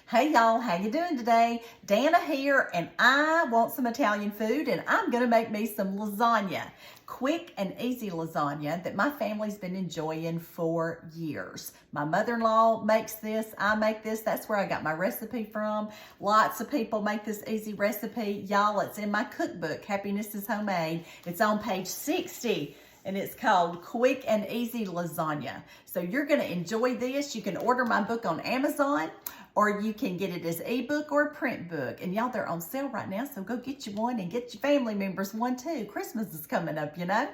Hey y'all, how you doing today? Dana here, and I want some Italian food, and I'm gonna make me some lasagna. Quick and easy lasagna that my family's been enjoying for years. My mother-in-law makes this, I make this, that's where I got my recipe from. Lots of people make this easy recipe. Y'all, it's in my cookbook, Happiness is Homemade. It's on page 60. And it's called Quick and Easy Lasagna. So you're gonna enjoy this. You can order my book on Amazon, or you can get it as ebook or print book. And y'all, they're on sale right now, so go get you one and get your family members one too. Christmas is coming up, you know.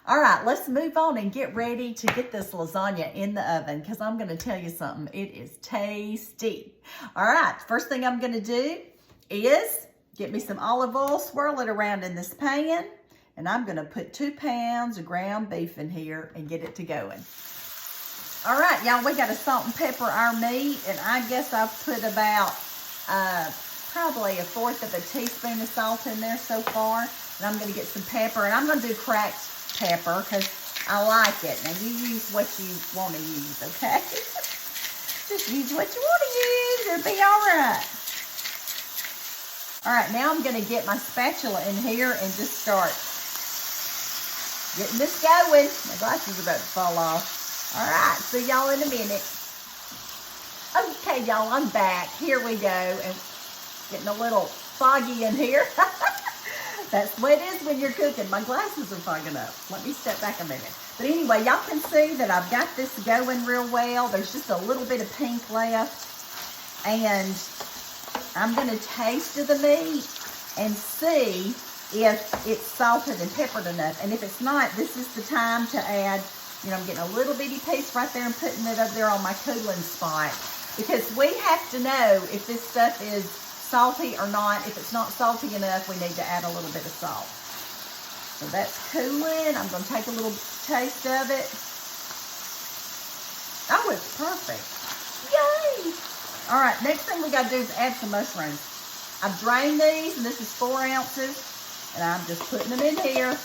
All right, let's move on and get ready to get this lasagna in the oven, because I'm gonna tell you something, it is tasty. All right, first thing I'm gonna do is get me some olive oil, swirl it around in this pan, and I'm gonna put 2 pounds of ground beef in here and get it to going. All right, y'all, we gotta salt and pepper our meat, and I guess I've put about probably 1/4 of a teaspoon of salt in there so far. And I'm gonna get some pepper, and I'm gonna do cracked pepper because I like it. Now you use what you wanna use, okay? Just use what you wanna use, it'll be all right. All right, now I'm gonna get my spatula in here and just start getting this going. My glasses are about to fall off. All right, see y'all in a minute. Okay, y'all, I'm back. Here we go. And getting a little foggy in here. That's the way it is when you're cooking. My glasses are fogging up. Let me step back a minute. But anyway, y'all can see that I've got this going real well. There's just a little bit of pink left. And I'm gonna taste of the meat and see if it's salted and peppered enough. And if it's not, this is the time to add, you know, I'm getting a little bitty piece right there and putting it up there on my cooling spot. Because we have to know if this stuff is salty or not. If it's not salty enough, we need to add a little bit of salt. So that's cooling. I'm gonna take a little taste of it. Oh, it's perfect. Yay! All right, next thing we gotta do is add some mushrooms. I've drained these, and this is 4 ounces. And I'm just putting them in here.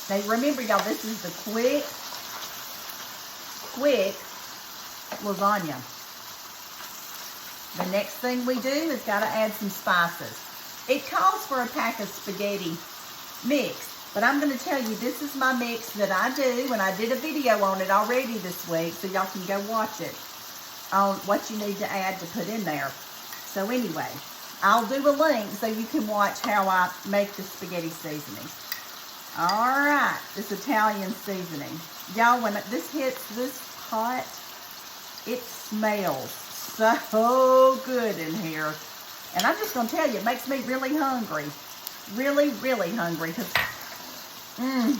Now remember, y'all, this is the quick lasagna. The next thing we do is got to add some spices. It calls for a pack of spaghetti mix, but I'm going to tell you, this is my mix that I do, and I did a video on it already this week, so y'all can go watch it on what you need to add to put in there. So anyway, I'll do a link so you can watch how I make the spaghetti seasoning. All right, this Italian seasoning. Y'all, when this hits this pot, it smells so good in here. And I'm just gonna tell you, it makes me really hungry. Really, really hungry. Cause, And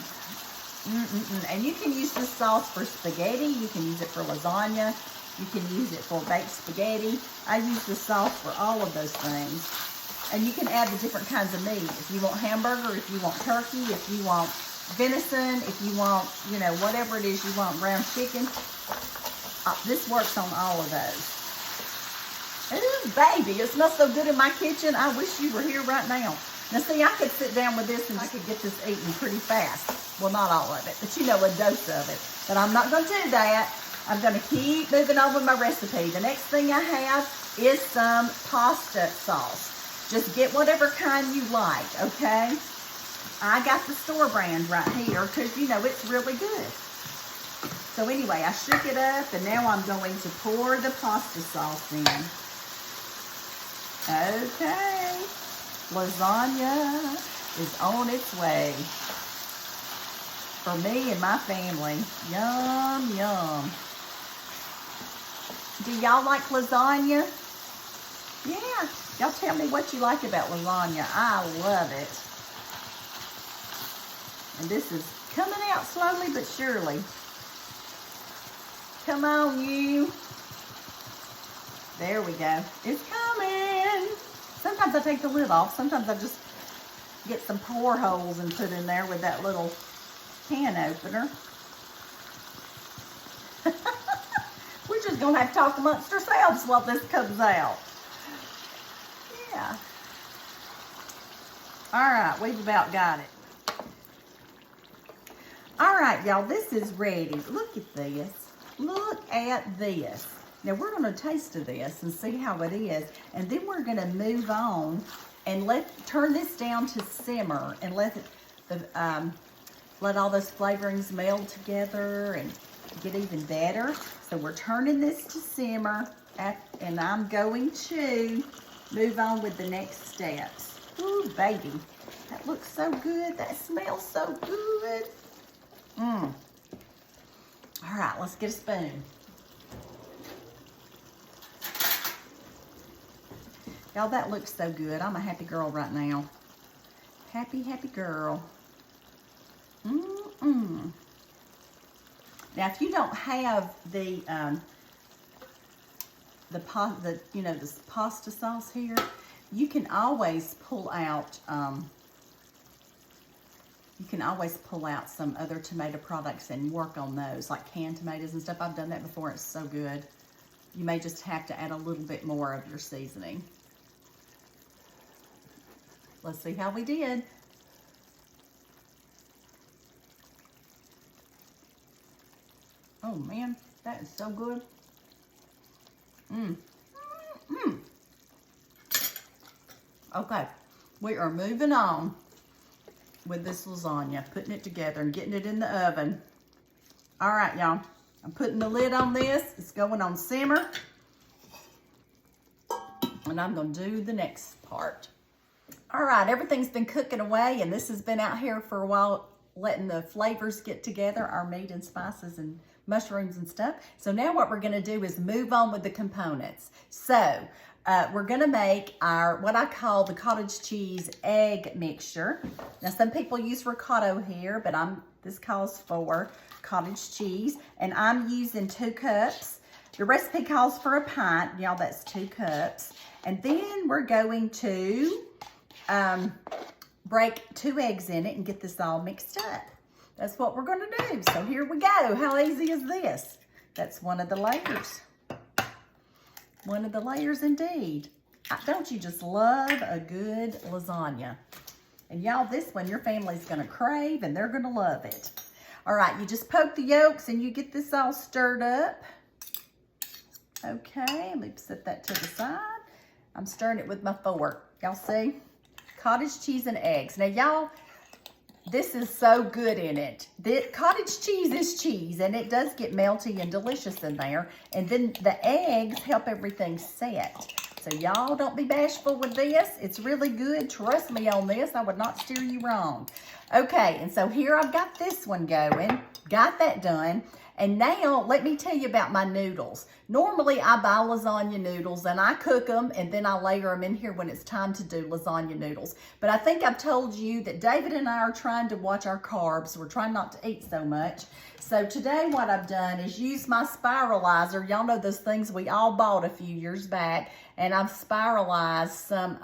you can use this sauce for spaghetti. You can use it for lasagna. You can use it for baked spaghetti. I use the sauce for all of those things. And you can add the different kinds of meat. If you want hamburger, if you want turkey, if you want venison, if you want, you know, whatever it is you want, ground chicken. This works on all of those. Ooh, baby, it smells so good in my kitchen. I wish you were here right now. Now, see, I could sit down with this and I could get this eaten pretty fast. Well, not all of it, but you know, a dose of it. But I'm not going to do that. I'm going to keep moving on with my recipe. The next thing I have is some pasta sauce. Just get whatever kind you like, okay? I got the store brand right here because, you know, it's really good. So anyway, I shook it up, and now I'm going to pour the pasta sauce in. Okay. Lasagna is on its way. For me and my family. Yum, yum. Do y'all like lasagna? Yeah. Y'all tell me what you like about lasagna. I love it. And this is coming out slowly but surely. Come on, you. There we go. It's coming. Sometimes I take the lid off. Sometimes I just get some pour holes and put in there with that little can opener. We're just going to have to talk amongst ourselves while this comes out. Yeah. All right, we've about got it. All right, y'all, this is ready. Look at this. Look at this. Now we're gonna taste of this and see how it is. And then we're gonna move on and turn this down to simmer and let all those flavorings meld together and get even better. So we're turning this to simmer and I'm going to move on with the next steps. Ooh, baby, that looks so good. That smells so good. All right, let's get a spoon. Y'all, that looks so good. I'm a happy girl right now. Happy, happy girl. Now, if you don't have the this pasta sauce here, you can always pull out some other tomato products and work on those, like canned tomatoes and stuff. I've done that before. It's so good. You may just have to add a little bit more of your seasoning. Let's see how we did. Oh man, that is so good. Okay, we are moving on with this lasagna, putting it together and getting it in the oven. All right, y'all, I'm putting the lid on this. It's going on simmer. And I'm gonna do the next part. All right, everything's been cooking away and this has been out here for a while, letting the flavors get together, our meat and spices and mushrooms and stuff. So now what we're gonna do is move on with the components. So we're gonna make our, what I call the cottage cheese egg mixture. Now some people use ricotta here, but this calls for cottage cheese. And I'm using 2 cups. The recipe calls for a pint. Y'all, that's 2 cups. And then we're going to break 2 eggs in it and get this all mixed up. That's what we're gonna do. So here we go. How easy is this? That's one of the layers. One of the layers indeed. Don't you just love a good lasagna? And y'all, this one your family's gonna crave and they're gonna love it. All right, you just poke the yolks and you get this all stirred up. Okay, let me set that to the side. I'm stirring it with my fork. Y'all see? Cottage cheese and eggs. Now y'all, this is so good in it. The cottage cheese is cheese and it does get melty and delicious in there. And then the eggs help everything set. So y'all don't be bashful with this. It's really good. Trust me on this. I would not steer you wrong. Okay, and so here I've got this one going. Got that done. And now let me tell you about my noodles. Normally I buy lasagna noodles and I cook them and then I layer them in here when it's time to do lasagna noodles. But I think I've told you that David and I are trying to watch our carbs. We're trying not to eat so much. So today what I've done is use my spiralizer. Y'all know those things we all bought a few years back. And I've spiralized some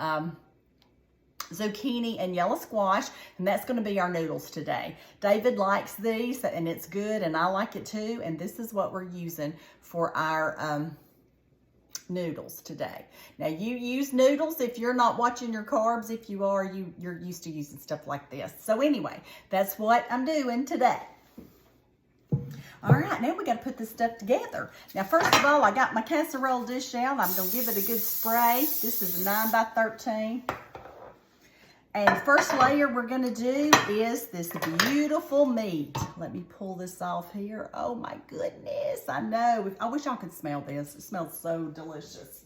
zucchini and yellow squash, and that's going to be our noodles today. David likes these and it's good and I like it too, and this is what we're using for our noodles today. Now you use noodles if you're not watching your carbs. If you are, you're used to using stuff like this. So anyway, that's what I'm doing today. All right, now we got to put this stuff together. Now, first of all, I got my casserole dish out. I'm going to give it a good spray. This is a 9 by 13. And the first layer we're gonna do is this beautiful meat. Let me pull this off here. Oh my goodness, I know. I wish y'all could smell this. It smells so delicious.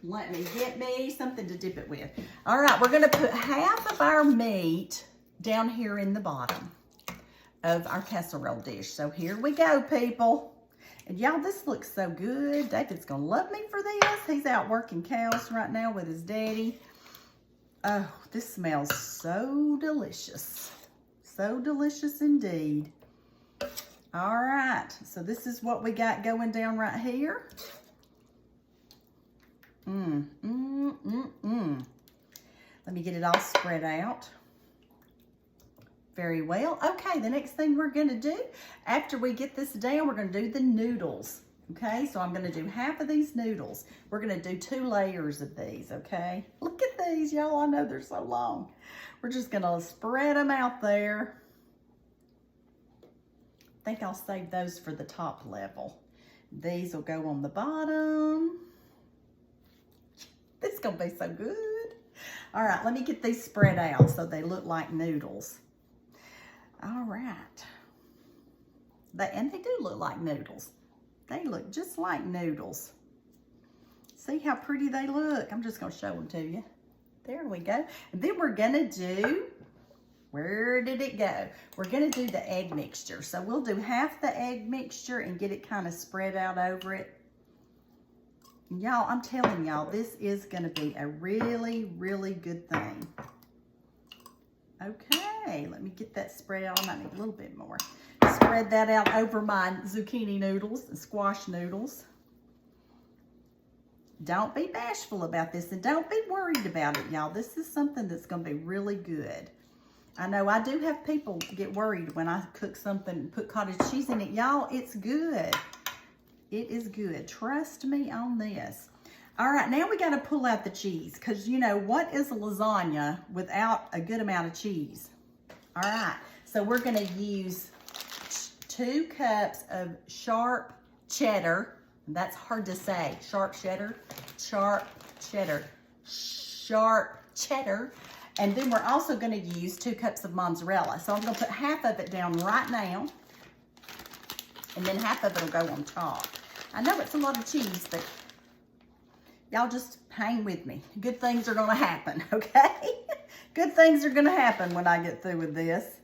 Let me get me something to dip it with. All right, we're gonna put half of our meat down here in the bottom of our casserole dish. So here we go, people. And y'all, this looks so good. David's gonna love me for this. He's out working cows right now with his daddy. Oh, this smells so delicious. So delicious indeed. All right, so this is what we got going down right here. Let me get it all spread out. Very well. Okay, the next thing we're gonna do, after we get this down, we're gonna do the noodles. Okay, so I'm gonna do half of these noodles. We're gonna do 2 layers of these, okay? Look at these, y'all, I know they're so long. We're just gonna spread them out there. I think I'll save those for the top level. These will go on the bottom. This is gonna be so good. All right, let me get these spread out so they look like noodles. All right. And they do look like noodles. They look just like noodles. See how pretty they look? I'm just gonna show them to you. There we go. And then we're gonna do, where did it go? We're gonna do the egg mixture. So we'll do half the egg mixture and get it kind of spread out over it. Y'all, I'm telling y'all, this is gonna be a really, really good thing. Okay, let me get that spread out. I might need a little bit more. Spread that out over my zucchini noodles and squash noodles. Don't be bashful about this and don't be worried about it, y'all. This is something that's gonna be really good. I know I do have people get worried when I cook something and put cottage cheese in it. Y'all, it's good. It is good. Trust me on this. All right, now we got to pull out the cheese because, you know, what is a lasagna without a good amount of cheese? All right, so we're going to use 2 cups of sharp cheddar. That's hard to say. Sharp cheddar, sharp cheddar, sharp cheddar. And then we're also going to use 2 cups of mozzarella. So I'm going to put half of it down right now. And then half of it will go on top. I know it's a lot of cheese, but y'all just hang with me. Good things are going to happen, okay? Good things are going to happen when I get through with this.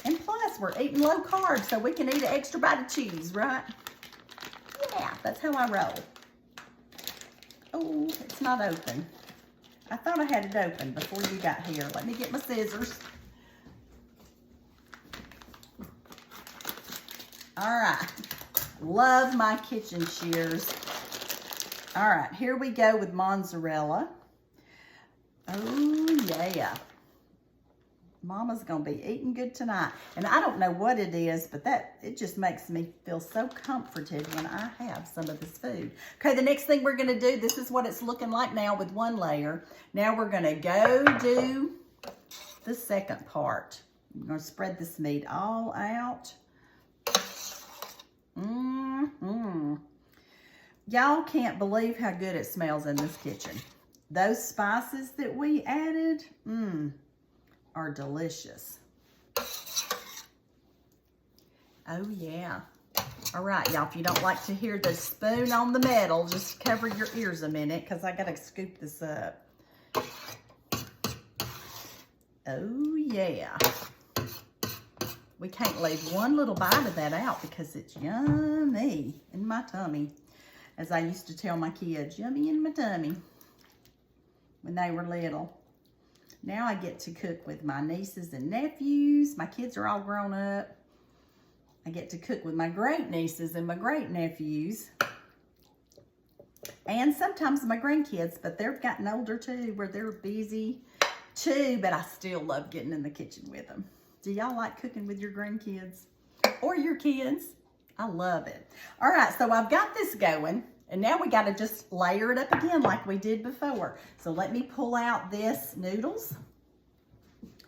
And plus, we're eating low carb, so we can eat an extra bite of cheese, right? Yeah, that's how I roll. Oh, it's not open. I thought I had it open before you got here. Let me get my scissors. All right. Love my kitchen shears. All right, here we go with mozzarella. Oh, yeah. Mama's gonna be eating good tonight. And I don't know what it is, but it just makes me feel so comforted when I have some of this food. Okay, the next thing we're gonna do, this is what it's looking like now with 1 layer. Now we're gonna go do the second part. I'm gonna spread this meat all out. Y'all can't believe how good it smells in this kitchen. Those spices that we added, are delicious. Oh yeah. All right, y'all, if you don't like to hear the spoon on the metal, just cover your ears a minute because I gotta scoop this up. Oh yeah. We can't leave one little bite of that out because it's yummy in my tummy. As I used to tell my kids, yummy in my tummy when they were little. Now I get to cook with my nieces and nephews. My kids are all grown up. I get to cook with my great nieces and my great nephews. And sometimes my grandkids, but they've gotten older too, where they're busy too, but I still love getting in the kitchen with them. Do y'all like cooking with your grandkids or your kids? I love it. All right, so I've got this going, and now we got to just layer it up again like we did before. So let me pull out this noodles.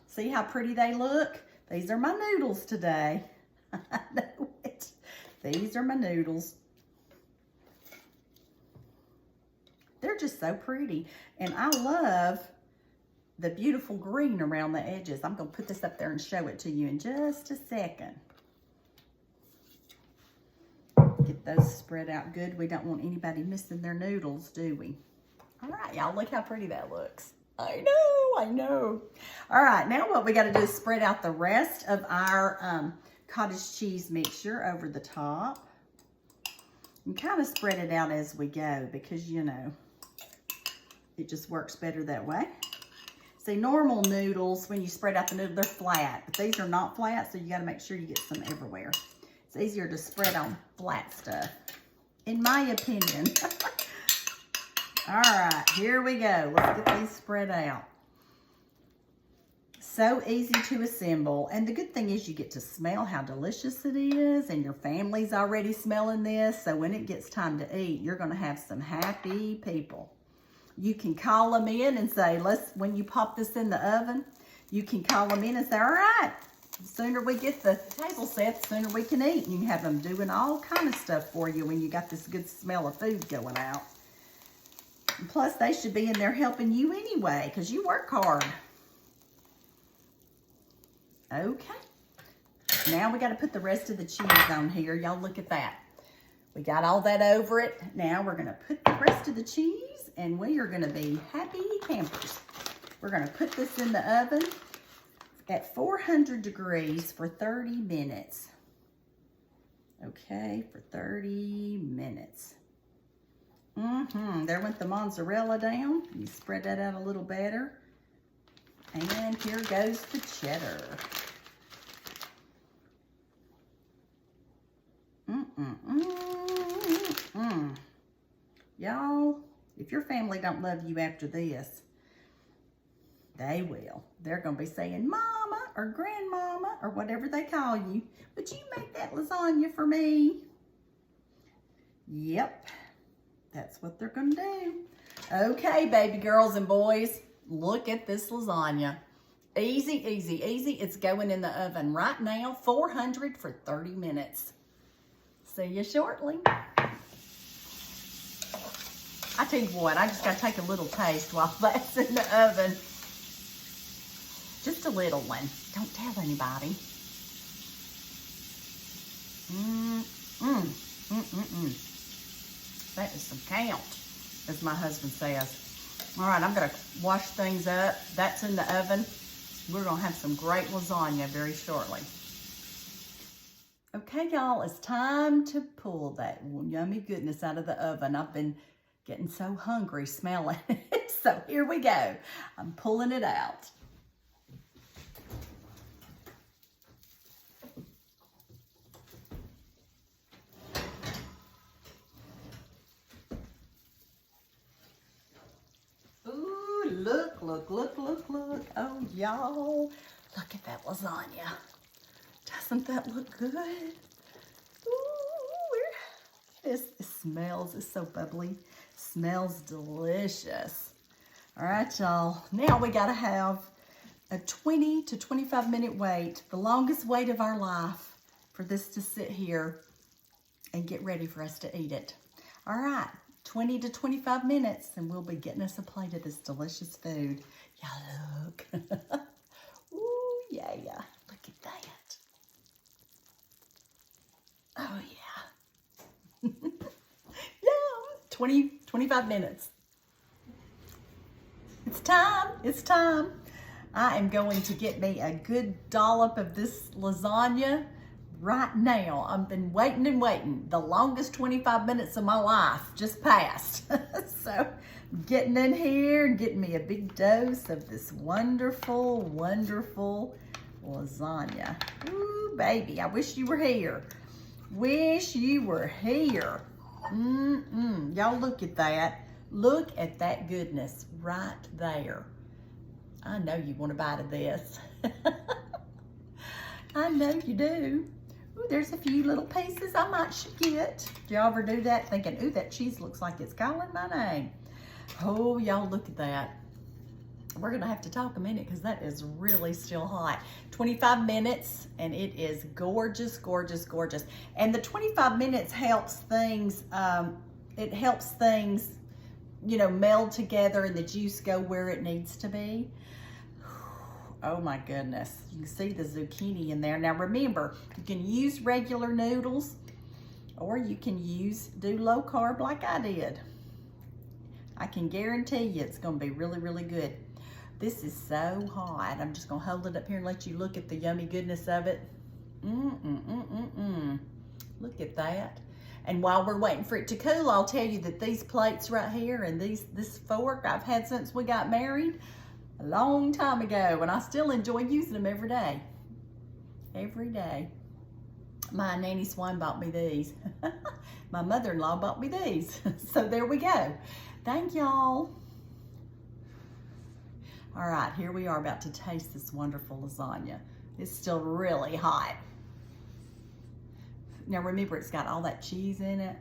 See how pretty they look? These are my noodles today. I know it. These are my noodles. They're just so pretty, and I love the beautiful green around the edges. I'm going to put this up there and show it to you in just a second. Get those spread out good. We don't want anybody missing their noodles, do we? All right, y'all, look how pretty that looks. I know. All right, now what we got to do is spread out the rest of our cottage cheese mixture over the top. And kind of spread it out as we go because, you know, it just works better that way. See, normal noodles, when you spread out the noodle, they're flat. But these are not flat, so you got to make sure you get some everywhere. It's easier to spread on flat stuff, in my opinion. All right, here we go. Let's get these spread out. So easy to assemble. And the good thing is you get to smell how delicious it is, and your family's already smelling this. So when it gets time to eat, you're going to have some happy people. You can call them in and say, when you pop this in the oven, you can call them in and say, all right, The sooner we get the table set, the sooner we can eat. And you can have them doing all kind of stuff for you when you got this good smell of food going out. And plus, they should be in there helping you anyway, because you work hard. Okay. Now we got to put the rest of the cheese on here. Y'all look at that. We got all that over it. Now we're going to put the rest of the cheese, and we are going to be happy campers. We're going to put this in the oven at 400 degrees for 30 minutes. Okay, for 30 minutes. There went the mozzarella down. You spread that out a little better. And here goes the cheddar. Y'all, if your family don't love you after this, they will. They're going to be saying, Mama or Grandmama or whatever they call you, would you make that lasagna for me? Yep, that's what they're going to do. Okay, baby girls and boys, look at this lasagna. Easy, easy, easy. It's going in the oven right now, 400 for 30 minutes. See you shortly. I tell you what, I just got to take a little taste while that's in the oven. Just a little one. Don't tell anybody. That is some count, as my husband says. All right, I'm going to wash things up. That's in the oven. We're going to have some great lasagna very shortly. Okay, y'all, it's time to pull that yummy goodness out of the oven. I've been getting so hungry smelling it. So here we go. I'm pulling it out. Ooh, look, look, look, look, look. Oh, y'all, look at that lasagna. Doesn't that look good? Ooh, it smells, it's so bubbly. Smells delicious. All right, y'all. Now we gotta have a 20 to 25 minute wait, the longest wait of our life, for this to sit here and get ready for us to eat it. All right, 20 to 25 minutes, and we'll be getting us a plate of this delicious food. Y'all look. Ooh, yeah. Look at that. Oh, yeah. Yum. 20, 25 minutes. It's time. It's time. I am going to get me a good dollop of this lasagna right now. I've been waiting and waiting. The longest 25 minutes of my life just passed. So getting in here and getting me a big dose of this wonderful, wonderful lasagna. Ooh, baby, I wish you were here. Wish you were here. Y'all look at that. Look at that goodness right there. I know you want a bite of this. I know you do. Ooh, there's a few little pieces I might should get. Do y'all ever do that? Thinking, ooh, that cheese looks like it's calling my name. Oh, y'all look at that. We're gonna have to talk a minute because that is really still hot. 25 minutes and it is gorgeous, gorgeous, gorgeous. And the 25 minutes helps things, you know, meld together and the juice go where it needs to be. Oh my goodness. You can see the zucchini in there. Now remember, you can use regular noodles or you can do low carb like I did. I can guarantee you it's gonna be really, really good. This is so hot. I'm just gonna hold it up here and let you look at the yummy goodness of it. Look at that. And while we're waiting for it to cool, I'll tell you that these plates right here and this fork I've had since we got married a long time ago, and I still enjoy using them every day. Every day. My Nanny Swan bought me these. My mother-in-law bought me these. So there we go. Thank y'all. All right, here we are about to taste this wonderful lasagna. It's still really hot. Now remember, it's got all that cheese in it.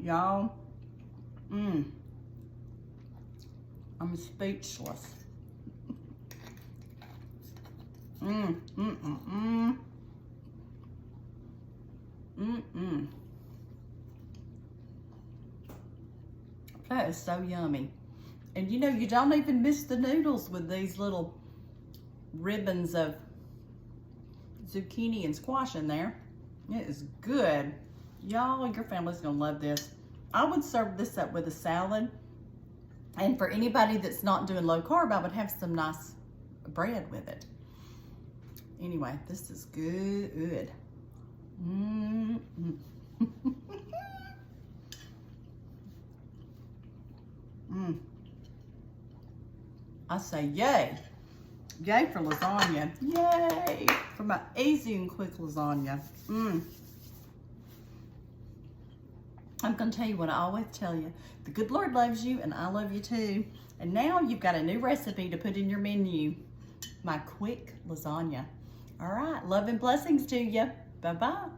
Y'all. I'm speechless. Mmm, mmm, mmm, mmm. Mmm, mmm. That is so yummy. And you know, you don't even miss the noodles with these little ribbons of zucchini and squash in there. It is good. Y'all, your family's gonna love this. I would serve this up with a salad. And for anybody that's not doing low carb, I would have some nice bread with it. Anyway, this is good. Mm-hmm. Mm. I say yay. Yay for lasagna. Yay for my easy and quick lasagna. Mm. I'm going to tell you what I always tell you. The good Lord loves you and I love you too. And now you've got a new recipe to put in your menu. My quick lasagna. All right. Love and blessings to you. Bye-bye.